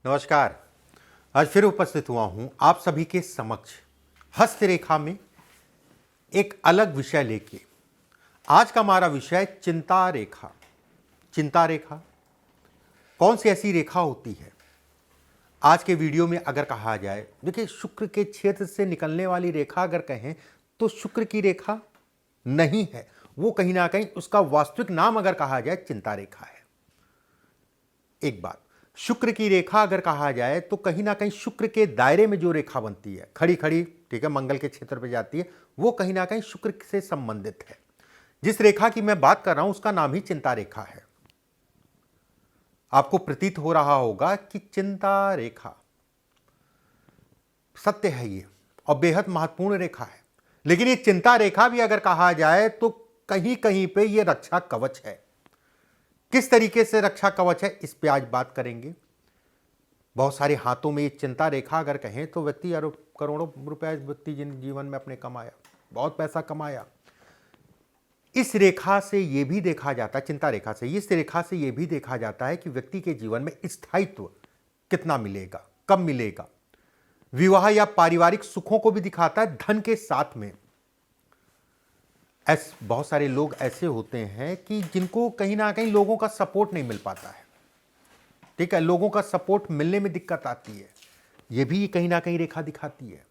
नमस्कार। आज फिर उपस्थित हुआ हूं आप सभी के समक्ष हस्तरेखा में एक अलग विषय लेके। आज का हमारा विषय चिंता रेखा। चिंता रेखा कौन सी ऐसी रेखा होती है? आज के वीडियो में अगर कहा जाए, देखिए, शुक्र के क्षेत्र से निकलने वाली रेखा अगर कहें तो शुक्र की रेखा नहीं है, वो कहीं ना कहीं उसका वास्तविक नाम अगर कहा जाए चिंता रेखा है। एक बात, शुक्र की रेखा अगर कहा जाए तो कहीं ना कहीं शुक्र के दायरे में जो रेखा बनती है, खड़ी खड़ी, ठीक है, मंगल के क्षेत्र पे जाती है, वो कहीं ना कहीं शुक्र से संबंधित है। जिस रेखा की मैं बात कर रहा हूं उसका नाम ही चिंता रेखा है। आपको प्रतीत हो रहा होगा कि चिंता रेखा सत्य है ये, और बेहद महत्वपूर्ण रेखा है। लेकिन ये चिंता रेखा भी अगर कहा जाए तो कहीं कहीं पे ये रक्षा कवच है। किस तरीके से रक्षा कवच है, इस पे आज बात करेंगे। बहुत सारे हाथों में ये चिंता रेखा अगर कहें तो व्यक्ति करोड़ों रुपए व्यक्ति जीवन में अपने कमाया, बहुत पैसा कमाया। इस रेखा से ये भी देखा जाता है, चिंता रेखा से, इस रेखा से ये भी देखा जाता है कि व्यक्ति के जीवन में स्थायित्व कितना मिलेगा, कब मिलेगा। विवाह या पारिवारिक सुखों को भी दिखाता है धन के साथ में। बहुत सारे लोग ऐसे होते हैं कि जिनको कहीं ना कहीं लोगों का सपोर्ट नहीं मिल पाता है, ठीक है, लोगों का सपोर्ट मिलने में दिक्कत आती है, यह भी कहीं ना कहीं रेखा दिखाती है।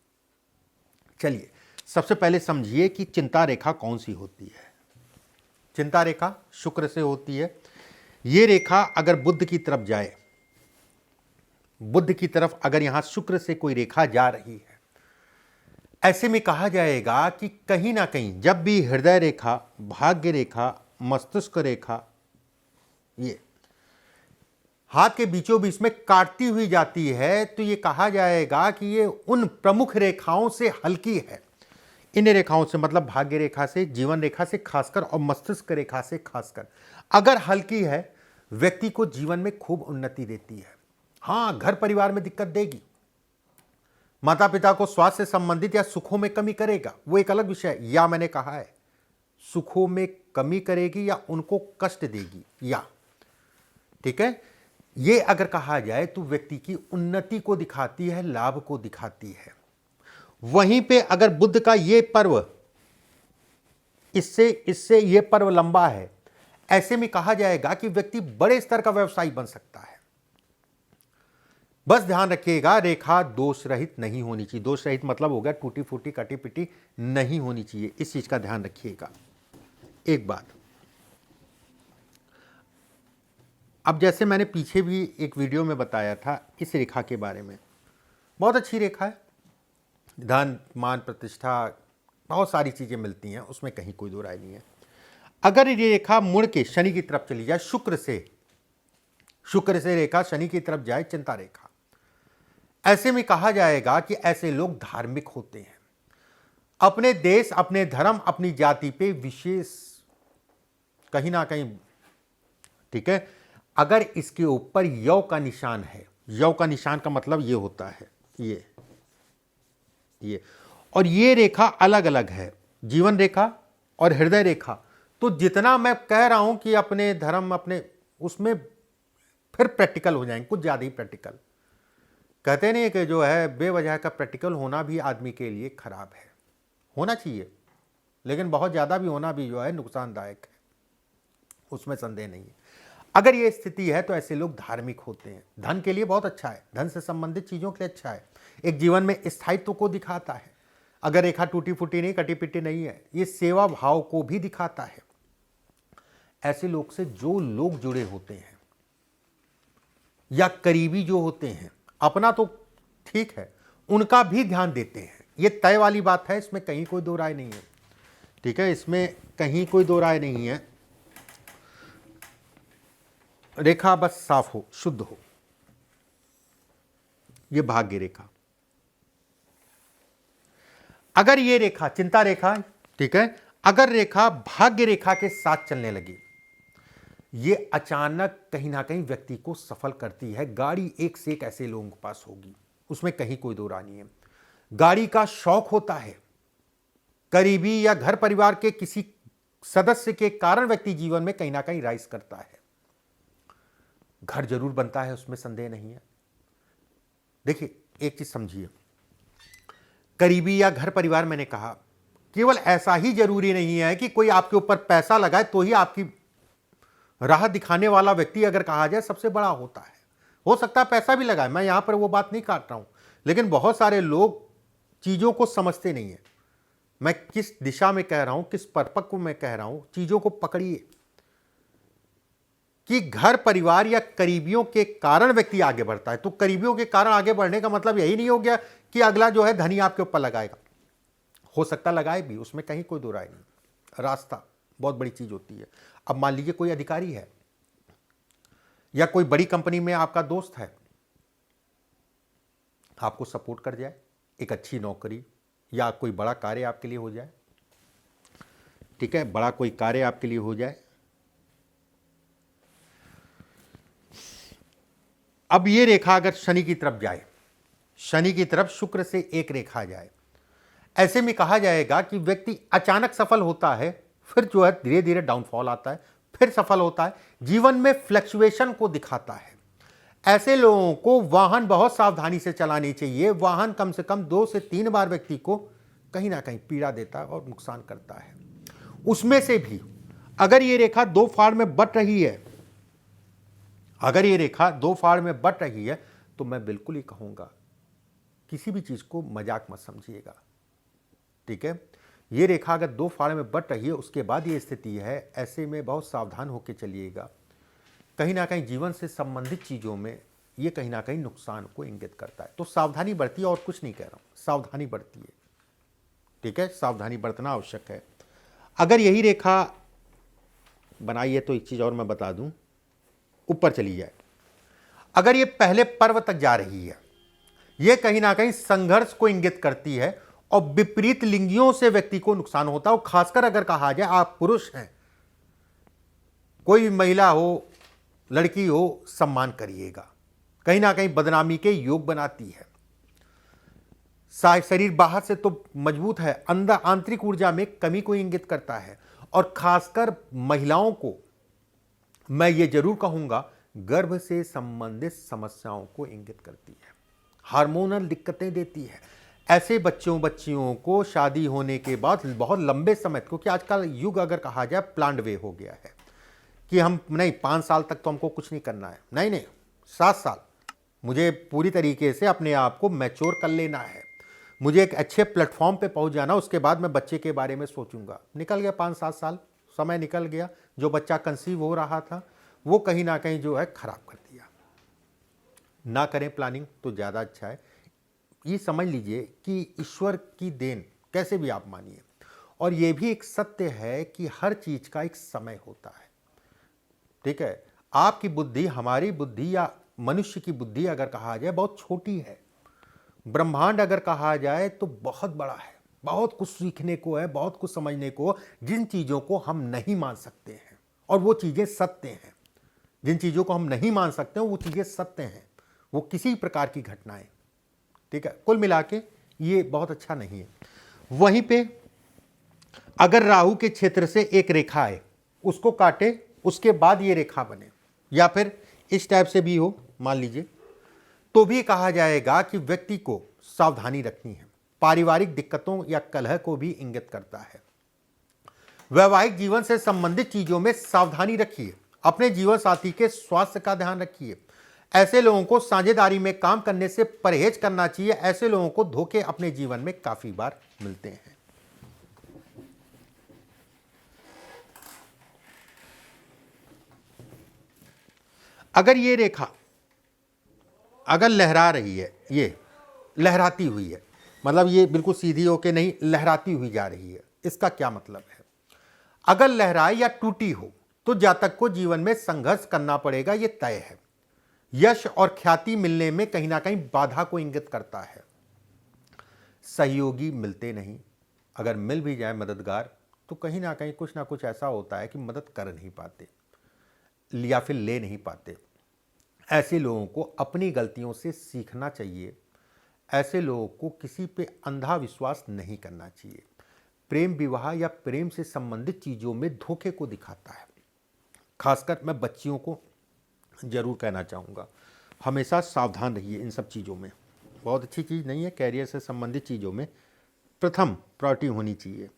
चलिए, सबसे पहले समझिए कि चिंता रेखा कौन सी होती है। चिंता रेखा शुक्र से होती है। यह रेखा अगर बुध की तरफ जाए, बुध की तरफ अगर यहां शुक्र से कोई रेखा जा रही है, ऐसे में कहा जाएगा कि कहीं ना कहीं जब भी हृदय रेखा, भाग्य रेखा, मस्तिष्क रेखा ये हाथ के बीचों बीच में काटती हुई जाती है, तो ये कहा जाएगा कि ये उन प्रमुख रेखाओं से हल्की है। इन रेखाओं से मतलब भाग्य रेखा से, जीवन रेखा से खासकर, और मस्तिष्क रेखा से खासकर अगर हल्की है, व्यक्ति को जीवन में खूब उन्नति देती है। हाँ, घर परिवार में दिक्कत देगी, माता पिता को स्वास्थ्य से संबंधित या सुखों में कमी करेगा, वो एक अलग विषय है। या मैंने कहा है सुखों में कमी करेगी या उनको कष्ट देगी, या ठीक है, ये अगर कहा जाए तो व्यक्ति की उन्नति को दिखाती है, लाभ को दिखाती है। वहीं पे अगर बुध का ये पर्व, इससे ये पर्व लंबा है, ऐसे में कहा जाएगा कि व्यक्ति बड़े स्तर का व्यवसायी बन सकता है। बस ध्यान रखिएगा, रेखा दोष रहित नहीं होनी चाहिए। दोष रहित मतलब हो गया टूटी फूटी, कटी पिटी नहीं होनी चाहिए, इस चीज का ध्यान रखिएगा। एक बात, अब जैसे मैंने पीछे भी एक वीडियो में बताया था इस रेखा के बारे में, बहुत अच्छी रेखा है, धन मान प्रतिष्ठा बहुत सारी चीजें मिलती हैं, उसमें कहीं कोई दो राय नहीं है। अगर ये रेखा मुड़ के शनि की तरफ चली जाए, शुक्र से रेखा शनि की तरफ जाए, चिंता रेखा, ऐसे में कहा जाएगा कि ऐसे लोग धार्मिक होते हैं, अपने देश, अपने धर्म, अपनी जाति पे विशेष कहीं ना कहीं, ठीक है। अगर इसके ऊपर यौ का निशान है, यौ का निशान का मतलब ये होता है ये और ये रेखा अलग अलग है, जीवन रेखा और हृदय रेखा। तो जितना मैं कह रहा हूं कि अपने धर्म, अपने उसमें फिर प्रैक्टिकल हो जाएंगे, कुछ ज्यादा ही प्रैक्टिकल। कहते नहीं कि जो है बेवजह का प्रैक्टिकल होना भी आदमी के लिए खराब है, होना चाहिए, लेकिन बहुत ज्यादा भी होना भी जो है नुकसानदायक है, उसमें संदेह नहीं है। अगर ये स्थिति है तो ऐसे लोग धार्मिक होते हैं। धन के लिए बहुत अच्छा है, धन से संबंधित चीजों के लिए अच्छा है, एक जीवन में स्थायित्व को दिखाता है। अगर रेखा टूटी फूटी नहीं, कटी पिटी नहीं है, ये सेवा भाव को भी दिखाता है। ऐसे लोग से जो लोग जुड़े होते हैं या करीबी जो होते हैं, अपना तो ठीक है, उनका भी ध्यान देते हैं, ये तय वाली बात है, इसमें कहीं कोई दो राय नहीं है, ठीक है, इसमें कहीं कोई दो राय नहीं है। रेखा बस साफ हो, शुद्ध हो, ये भाग्य रेखा। अगर ये रेखा चिंता रेखा, ठीक है, अगर रेखा भाग्य रेखा के साथ चलने लगी, ये अचानक कहीं ना कहीं व्यक्ति को सफल करती है। गाड़ी एक से एक ऐसे लोगों के पास होगी, उसमें कहीं कोई दो राय नहीं है। गाड़ी का शौक होता है, करीबी या घर परिवार के किसी सदस्य के कारण व्यक्ति जीवन में कहीं ना कहीं राइज करता है। घर जरूर बनता है, उसमें संदेह नहीं है। देखिए, एक चीज समझिए, करीबी या घर परिवार, मैंने कहा, केवल ऐसा ही जरूरी नहीं है कि कोई आपके ऊपर पैसा लगाए तो ही आपकी राह दिखाने वाला व्यक्ति अगर कहा जाए सबसे बड़ा होता है। हो सकता है पैसा भी लगाए, मैं यहां पर वो बात नहीं काट रहा हूं, लेकिन बहुत सारे लोग चीजों को समझते नहीं है। मैं किस दिशा में कह रहा हूं, किस परिपक्व में कह रहा हूं, चीजों को पकड़िए कि घर परिवार या करीबियों के कारण व्यक्ति आगे बढ़ता है। तो करीबियों के कारण आगे बढ़ने का मतलब यही नहीं हो गया कि अगला जो है धनी आपके ऊपर लगाएगा। हो सकता लगाए भी, उसमें कहीं कोई दो राय नहीं। रास्ता बहुत बड़ी चीज होती है। अब मान लीजिए कोई अधिकारी है या कोई बड़ी कंपनी में आपका दोस्त है, आपको सपोर्ट कर जाए, एक अच्छी नौकरी या कोई बड़ा कार्य आपके लिए हो जाए, ठीक है, बड़ा कोई कार्य आपके लिए हो जाए। अब ये रेखा अगर शनि की तरफ जाए, शनि की तरफ शुक्र से एक रेखा जाए, ऐसे में कहा जाएगा कि व्यक्ति अचानक सफल होता है, फिर जो है धीरे धीरे डाउनफॉल आता है, फिर सफल होता है, जीवन में फ्लक्चुएशन को दिखाता है। ऐसे लोगों को वाहन बहुत सावधानी से चलानी चाहिए। वाहन कम से कम 2 से 3 बार व्यक्ति को कहीं ना कहीं पीड़ा देता है और नुकसान करता है। उसमें से भी अगर ये रेखा 2 फाड़ में बट रही है, अगर ये रेखा 2 फाड़ में बट रही है, तो मैं बिल्कुल ही कहूंगा किसी भी चीज को मजाक मत समझिएगा, ठीक है। ये रेखा अगर 2 फाड़ में बट रही है, उसके बाद ये स्थिति है, ऐसे में बहुत सावधान होकर चलिएगा। कहीं ना कहीं जीवन से संबंधित चीजों में ये कहीं ना कहीं नुकसान को इंगित करता है। तो सावधानी बरतिए, और कुछ नहीं कह रहा हूं, सावधानी बरतिए, ठीक है, सावधानी बरतना आवश्यक है। अगर यही रेखा बनाई है तो एक चीज और मैं बता दूं, ऊपर चली जाए, अगर ये पहले पर्व तक जा रही है, ये कहीं ना कहीं संघर्ष को इंगित करती है और विपरीत लिंगियों से व्यक्ति को नुकसान होता है। और खासकर अगर कहा जाए आप पुरुष हैं, कोई महिला हो, लड़की हो, सम्मान करिएगा। कहीं ना कहीं बदनामी के योग बनाती है। शरीर बाहर से तो मजबूत है, अंदर आंतरिक ऊर्जा में कमी को इंगित करता है। और खासकर महिलाओं को मैं ये जरूर कहूंगा, गर्भ से संबंधित समस्याओं को इंगित करती है, हार्मोनल दिक्कतें देती है। ऐसे बच्चियों को शादी होने के बाद बहुत लंबे समय, क्योंकि आज का युग अगर कहा जाए प्लान्ड वे हो गया है कि हम नहीं 5 साल तक तो हमको कुछ नहीं करना है, नहीं 7 साल मुझे पूरी तरीके से अपने आप को मैच्योर कर लेना है, मुझे एक अच्छे प्लेटफॉर्म पे पहुंच जाना, उसके बाद मैं बच्चे के बारे में सोचूंगा। निकल गया 5-7 साल, समय निकल गया, जो बच्चा कंसीव हो रहा था वो कहीं ना कहीं जो है खराब कर दिया। ना करें प्लानिंग तो ज़्यादा अच्छा है। ये समझ लीजिए कि ईश्वर की देन, कैसे भी आप मानिए, और ये भी एक सत्य है कि हर चीज का एक समय होता है, ठीक है। आपकी बुद्धि, हमारी बुद्धि या मनुष्य की बुद्धि अगर कहा जाए बहुत छोटी है, ब्रह्मांड अगर कहा जाए तो बहुत बड़ा है, बहुत कुछ सीखने को है, बहुत कुछ समझने को। जिन चीजों को हम नहीं मान सकते हैं और वो चीजें सत्य हैं, जिन चीजों को हम नहीं मान सकते हैं वो चीजें सत्य हैं, वो किसी प्रकार की घटनाएं, ठीक है। कुल मिला के ये बहुत अच्छा नहीं है। वहीं पे अगर राहु के क्षेत्र से एक रेखा आए, उसको काटे, उसके बाद ये रेखा बने, या फिर इस टाइप से भी हो मान लीजिए, तो भी कहा जाएगा कि व्यक्ति को सावधानी रखनी है। पारिवारिक दिक्कतों या कलह को भी इंगित करता है। वैवाहिक जीवन से संबंधित चीजों में सावधानी रखिए। अपने जीवन साथी के स्वास्थ्य का ध्यान रखिए। ऐसे लोगों को साझेदारी में काम करने से परहेज करना चाहिए। ऐसे लोगों को धोखे अपने जीवन में काफी बार मिलते हैं। अगर ये रेखा अगर लहरा रही है, ये लहराती हुई है, मतलब ये बिल्कुल सीधी होके नहीं, लहराती हुई जा रही है, इसका क्या मतलब है? अगर लहराए या टूटी हो तो जातक को जीवन में संघर्ष करना पड़ेगा, ये तय है। यश और ख्याति मिलने में कहीं ना कहीं बाधा को इंगित करता है। सहयोगी मिलते नहीं, अगर मिल भी जाए मददगार, तो कहीं ना कहीं कुछ ना कुछ ऐसा होता है कि मदद कर नहीं पाते या फिर ले नहीं पाते। ऐसे लोगों को अपनी गलतियों से सीखना चाहिए। ऐसे लोगों को किसी पे अंधा विश्वास नहीं करना चाहिए। प्रेम विवाह या प्रेम से संबंधित चीज़ों में धोखे को दिखाता है। खासकर मैं बच्चियों को जरूर कहना चाहूँगा, हमेशा सावधान रहिए इन सब चीज़ों में। बहुत अच्छी चीज़ नहीं है। कैरियर से संबंधित चीज़ों में प्रथम प्रायोरिटी होनी चाहिए।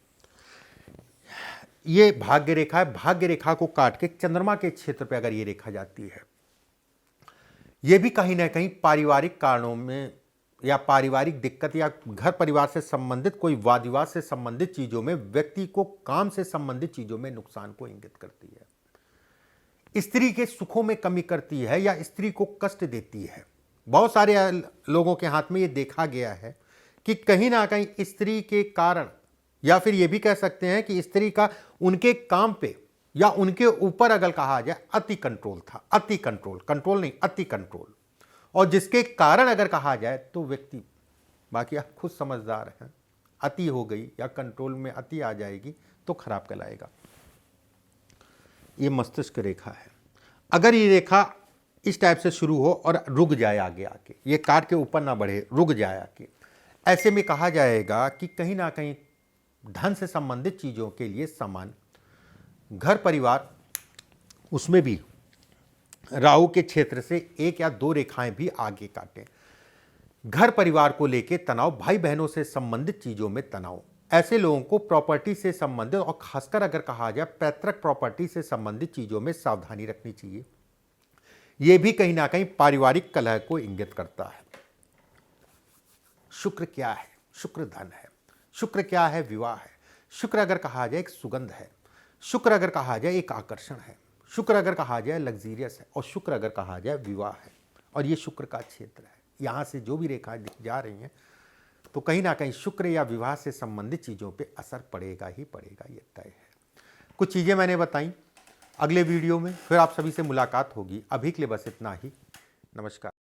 ये भाग्य रेखा है। भाग्य रेखा को काट के चंद्रमा के क्षेत्र पे अगर ये रेखा जाती है, ये भी कहीं ना कहीं पारिवारिक कारणों में या पारिवारिक दिक्कत या घर परिवार से संबंधित कोई वाद विवाद से संबंधित चीज़ों में, व्यक्ति को काम से संबंधित चीज़ों में नुकसान को इंगित करती है। स्त्री के सुखों में कमी करती है या स्त्री को कष्ट देती है। बहुत सारे लोगों के हाथ में ये देखा गया है कि कहीं ना कहीं स्त्री के कारण, या फिर ये भी कह सकते हैं कि स्त्री का उनके काम पे या उनके ऊपर अगर कहा जाए अति कंट्रोल था। अति कंट्रोल, कंट्रोल नहीं, अति कंट्रोल। और जिसके कारण अगर कहा जाए तो व्यक्ति, बाकी आप खुद समझदार हैं, अति हो गई या कंट्रोल में अति आ जाएगी तो खराब कहलाएगा। ये मस्तिष्क रेखा है। अगर ये रेखा इस टाइप से शुरू हो और रुक जाए आगे आके, ये काट के ऊपर ना बढ़े, रुक जाए आके, ऐसे में कहा जाएगा कि कहीं ना कहीं धन से संबंधित चीज़ों के लिए सामान, घर परिवार, उसमें भी राहु के क्षेत्र से 1 या 2 रेखाएं भी आगे काटें। घर परिवार को लेके तनाव, भाई बहनों से संबंधित चीज़ों में तनाव, ऐसे लोगों को प्रॉपर्टी से संबंधित और खासकर अगर कहा जाए पैतृक प्रॉपर्टी से संबंधित चीज़ों में सावधानी रखनी चाहिए। यह भी कहीं ना कहीं पारिवारिक कलह को इंगित करता है। शुक्र क्या है? शुक्र धन है। शुक्र क्या है? विवाह है। शुक्र अगर कहा जाए एक सुगंध है। शुक्र अगर कहा जाए एक आकर्षण है। शुक्र अगर कहा जाए लग्जीरियस है। और शुक्र अगर कहा जाए विवाह है। और ये शुक्र का क्षेत्र है। यहाँ से जो भी रेखाएं जा रही हैं तो कहीं ना कहीं शुक्र या विवाह से संबंधित चीज़ों पे असर पड़ेगा ही पड़ेगा, ये तय है। कुछ चीज़ें मैंने बताई। अगले वीडियो में फिर आप सभी से मुलाकात होगी। अभी के लिए बस इतना ही। नमस्कार।